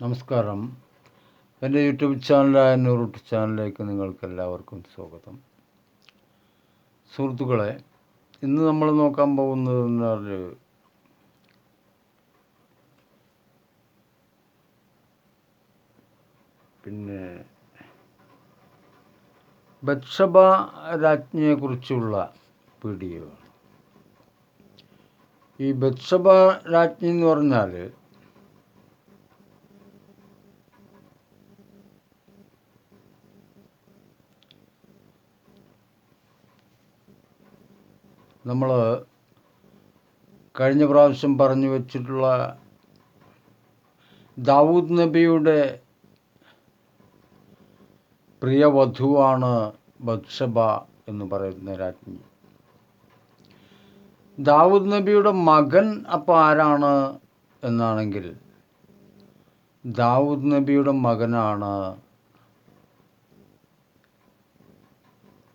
നമസ്കാരം. എൻ്റെ യൂട്യൂബ് ചാനലായ നൂറുട്ട് ചാനലിലേക്ക് നിങ്ങൾക്ക് എല്ലാവർക്കും സ്വാഗതം. സുഹൃത്തുക്കളെ, ഇന്ന് നമ്മൾ നോക്കാൻ പോകുന്നത് എന്നാൽ ബത്ശബ രാജ്ഞിയെക്കുറിച്ചുള്ള വീഡിയോ. ഈ ബത്ശബ രാജ്ഞി എന്ന് പറഞ്ഞാൽ നമ്മൾ കഴിഞ്ഞ പ്രാവശ്യം പറഞ്ഞു വച്ചിട്ടുള്ള ദാവൂദ് നബിയുടെ പ്രിയ വധുവാണ് ബത്ശബ എന്ന് പറയുന്ന രാജ്ഞി. ദാവൂദ് നബിയുടെ മകൻ അപ്പോൾ ആരാണ് എന്നാണെങ്കിൽ, ദാവൂദ് നബിയുടെ മകനാണ്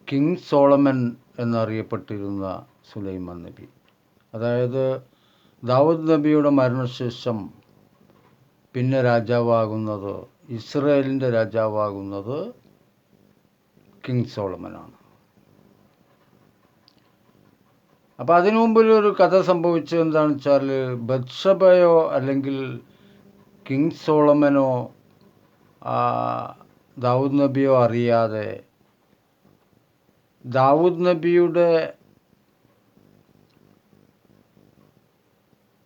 കിങ് സോളമൻ എന്നറിയപ്പെട്ടിരുന്ന സുലൈമാൻ നബി. അതായത് ദാവൂദ് നബിയുടെ മരണശേഷം പിന്നെ രാജാവാകുന്നത്, ഇസ്രായേലിൻ്റെ രാജാവാകുന്നത് കിങ് സോളമനാണ്. അപ്പോൾ അതിനു മുമ്പിലൊരു കഥ സംഭവിച്ചത് എന്താണെന്ന് വെച്ചാൽ, ബത്ശബയോ അല്ലെങ്കിൽ കിങ് സോളമനോ ദാവൂദ് നബിയോ അറിയാതെ ദാവൂദ് നബിയുടെ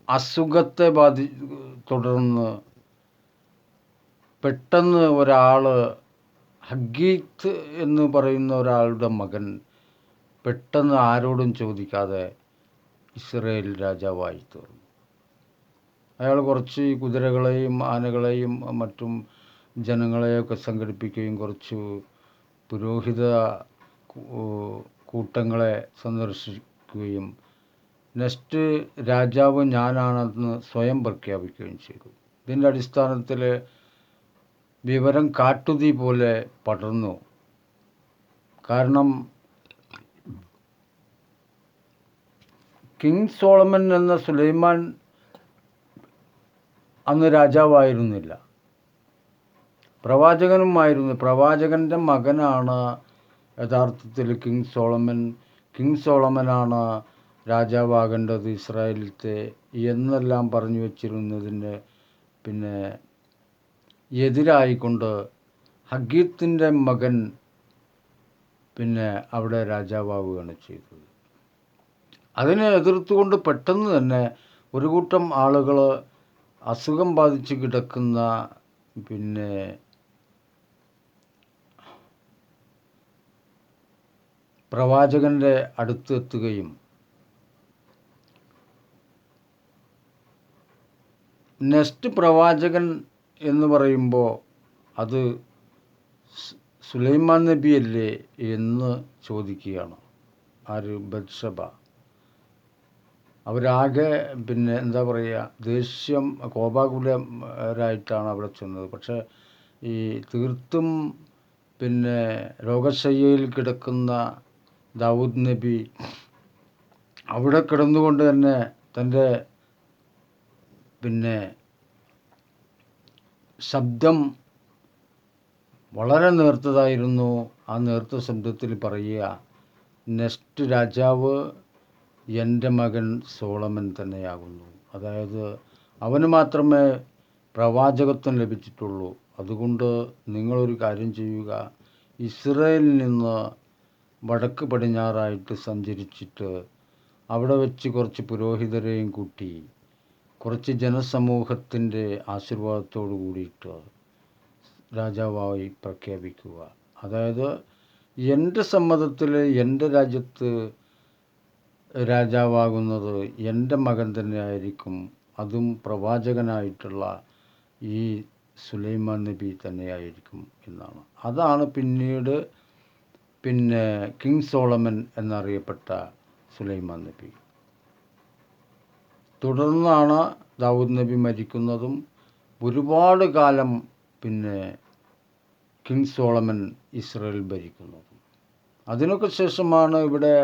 അസുഖത്തെ തുടർന്ന് പെട്ടെന്ന് ഒരാൾ, ഹഗീത്ത് എന്ന് പറയുന്ന ഒരാളുടെ മകൻ പെട്ടെന്ന് ആരോടും ചോദിക്കാതെ ഇസ്രായേൽ രാജാവായി തീർന്നു. അയാൾ കുറച്ച് കുതിരകളെയും ആനകളെയും മറ്റും ജനങ്ങളെയൊക്കെ സംഘടിപ്പിക്കുകയും കുറച്ച് പുരോഹിത കൂട്ടങ്ങളെ സന്ദർശിക്കുകയും നെക്സ്റ്റ് രാജാവ് ഞാനാണെന്ന് സ്വയം പ്രഖ്യാപിക്കുകയും ചെയ്തു. ഇതിൻ്റെ അടിസ്ഥാനത്തിൽ വിവരം കാട്ടുതീ പോലെ പടർന്നു. കാരണം കിങ് സോളമൻ എന്ന സുലൈമാൻ അന്ന് രാജാവായിരുന്നില്ല, പ്രവാചകനുമായിരുന്നു. പ്രവാചകൻ്റെ മകനാണ് യഥാർത്ഥത്തിൽ കിങ് സോളമൻ. കിങ് സോളമനാണ് രാജാവാകേണ്ടത് ഇസ്രായേലിലത്തെ എന്നെല്ലാം പറഞ്ഞു വച്ചിരുന്നതിൻ്റെ എതിരായിക്കൊണ്ട് ഹഗീത്തിൻ്റെ മകൻ അവിടെ രാജാവാവുകയാണ് ചെയ്തത്. അതിനെ എതിർത്തുകൊണ്ട് പെട്ടെന്ന് തന്നെ ഒരു കൂട്ടം ആളുകൾ അസുഖം ബാധിച്ച് കിടക്കുന്ന പ്രവാചകൻ്റെ അടുത്തെത്തുകയും നെക്സ്റ്റ് പ്രവാചകൻ എന്ന് പറയുമ്പോൾ അത് സുലൈമാൻ നബിയല്ലേ എന്ന് ചോദിക്കുകയാണ് ആര്, ബത്ശബ. അവരാകെ എന്താ പറയുക, ദേഷ്യം, കോപാകുലരായിട്ടാണ് അവിടെ ചെന്നത്. പക്ഷേ ഈ തീർത്തും രോഗശയ്യയിൽ കിടക്കുന്ന ദാവൂദ് നബി അവിടെ കിടന്നുകൊണ്ട് തന്നെ തൻ്റെ ശബ്ദം വളരെ നേർത്തതായിരുന്നു. ആ നേർത്ത ശബ്ദത്തിൽ പറയുക, നെക്സ്റ്റ് രാജാവ് എൻ്റെ മകൻ സോളമൻ തന്നെയാകുന്നു. അതായത് അവന് മാത്രമേ പ്രവാചകത്വം ലഭിച്ചിട്ടുള്ളൂ. അതുകൊണ്ട് നിങ്ങളൊരു കാര്യം ചെയ്യുക, ഇസ്രായേലിൽ നിന്ന് വടക്ക് പടിഞ്ഞാറായിട്ട് സഞ്ചരിച്ചിട്ട് അവിടെ വെച്ച് കുറച്ച് പുരോഹിതരെയും കൂട്ടി കുറച്ച് ജനസമൂഹത്തിൻ്റെ ആശീർവാദത്തോടു കൂടിയിട്ട് രാജാവായി പ്രഖ്യാപിക്കുക. അതായത് എൻ്റെ സമ്മതത്തിൽ എൻ്റെ രാജ്യത്ത് രാജാവാകുന്നത് എൻ്റെ മകൻ തന്നെയായിരിക്കും, അതും പ്രവാചകനായിട്ടുള്ള ഈ സുലൈമാൻ നബി തന്നെയായിരിക്കും എന്നാണ്. അതാണ് പിന്നീട് കിങ് സോളമൻ എന്നറിയപ്പെട്ട സുലൈമാൻ നബി. തുടർന്നാണ് ദാവൂദ് നബി മരിക്കുന്നതും ഒരുപാട് കാലം കിങ് സോളമൻ ഇസ്രായേൽ ഭരിക്കുന്നതും. അതിനൊക്കെ ശേഷമാണ് ഇവിടെ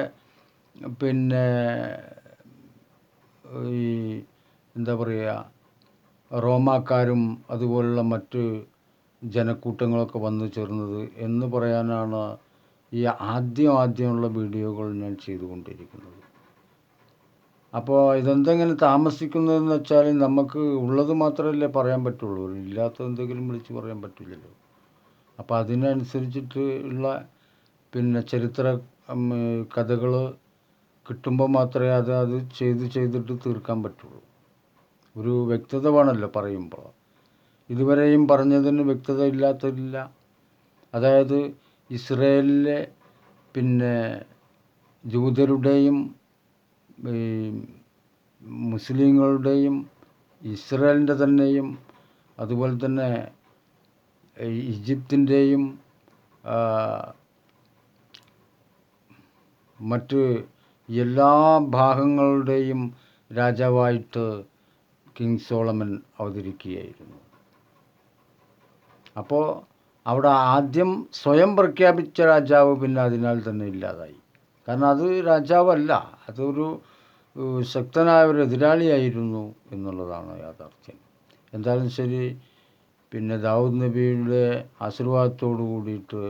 ഈ എന്താ പറയുക, റോമാക്കാരും അതുപോലുള്ള മറ്റ് ജനക്കൂട്ടങ്ങളൊക്കെ വന്നു ചേർന്നത് എന്ന് പറയാനാണ് ഈ ആദ്യമുള്ള വീഡിയോകൾ ഞാൻ ചെയ്തുകൊണ്ടിരിക്കുന്നത്. അപ്പോൾ ഇതെന്തെങ്ങനെ താമസിക്കുന്നതെന്ന് വെച്ചാൽ നമുക്ക് ഉള്ളത് മാത്രമല്ലേ പറയാൻ പറ്റുള്ളൂ, ഇല്ലാത്ത എന്തെങ്കിലും വിളിച്ച് പറയാൻ പറ്റില്ലല്ലോ. അപ്പോൾ അതിനനുസരിച്ചിട്ട് ഉള്ള ചരിത്ര കഥകൾ കിട്ടുമ്പോൾ മാത്രമേ അത് ചെയ്തിട്ട് തീർക്കാൻ പറ്റുള്ളൂ. ഒരു വ്യക്തത വേണമല്ലോ പറയുമ്പോൾ. ഇതുവരെയും പറഞ്ഞതിന് വ്യക്തത ഇല്ലാത്തതില്ല. അതായത് ഇസ്രയേലിലെ ജൂതരുടെയും മുസ്ലിങ്ങളുടെയും ഇസ്രയേലിൻ്റെ തന്നെയും അതുപോലെ തന്നെ ഈജിപ്തിൻ്റെയും മറ്റ് എല്ലാ ഭാഗങ്ങളുടെയും രാജാവായിട്ട് കിങ് സോളമൻ അവതരിക്കുകയായിരുന്നു. അപ്പോൾ അവിടെ ആദ്യം സ്വയം പ്രഖ്യാപിച്ച രാജാവ് അതിനാൽ തന്നെ ഇല്ലാതായി. കാരണം അത് രാജാവല്ല, അതൊരു ശക്തനായ ഒരു എതിരാളിയായിരുന്നു എന്നുള്ളതാണ് യാഥാർത്ഥ്യം. എന്തായാലും ശരി, ദാവൂദ് നബിയുടെ ആശീർവാദത്തോടു കൂടിയിട്ട്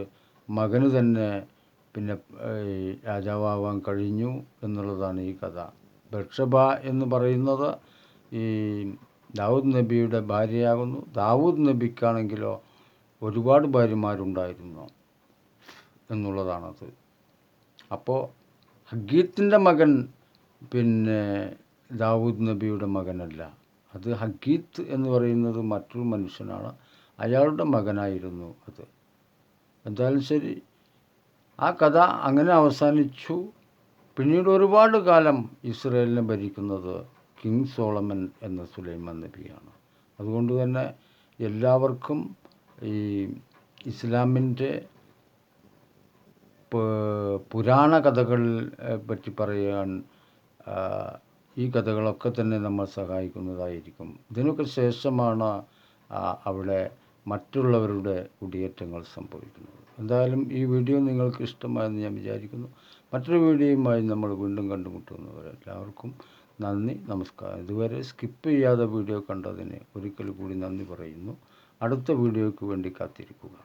മകന് തന്നെ രാജാവാൻ കഴിഞ്ഞു എന്നുള്ളതാണ് ഈ കഥ. ബത്ശബ എന്ന് പറയുന്നത് ഈ ദാവൂദ് നബിയുടെ ഭാര്യയാകുന്നു. ദാവൂദ് നബിക്കാണെങ്കിലോ ഒരുപാട് ഭാര്യമാരുണ്ടായിരുന്നു എന്നുള്ളതാണത്. അപ്പോൾ ഹഗ്ഗീത്തിൻ്റെ മകൻ ദാവൂദ് നബിയുടെ മകനല്ല. അത് ഹഗ്ഗീത്ത് എന്ന് പറയുന്നത് മറ്റൊരു മനുഷ്യനാണ്, അയാളുടെ മകനായിരുന്നു അത്. എന്തായാലും ശരി, ആ കഥ അങ്ങനെ അവസാനിച്ചു. പിന്നീട് ഒരുപാട് കാലം ഇസ്രയേലിനെ ഭരിക്കുന്നത് കിങ് സോളമൻ എന്ന സുലൈമാൻ നബിയാണ്. അതുകൊണ്ട് തന്നെ എല്ലാവർക്കും ഈ ഇസ്ലാമിൻ്റെ പുരാണ കഥകൾ പറ്റി പറയാൻ ഈ കഥകളൊക്കെ തന്നെ നമ്മൾ സഹായിക്കുന്നതായിരിക്കും. ഇതിനൊക്കെ ശേഷമാണ് അവിടെ മറ്റുള്ളവരുടെ കുടിയേറ്റങ്ങൾ സംഭവിക്കുന്നത്. എന്തായാലും ഈ വീഡിയോ നിങ്ങൾക്ക് ഇഷ്ടമായെന്ന് ഞാൻ വിചാരിക്കുന്നു. മറ്റൊരു വീഡിയോയുമായി നമ്മൾ വീണ്ടും കണ്ടുമുട്ടുന്നവരെ എല്ലാവർക്കും നന്ദി, നമസ്കാരം. ഇതുവരെ സ്കിപ്പ് ചെയ്യാതെ വീഡിയോ കണ്ടതിന് ഒരിക്കൽ കൂടി നന്ദി പറയുന്നു. അടുത്ത വീഡിയോയ്ക്ക് വേണ്ടി കാത്തിരിക്കുക.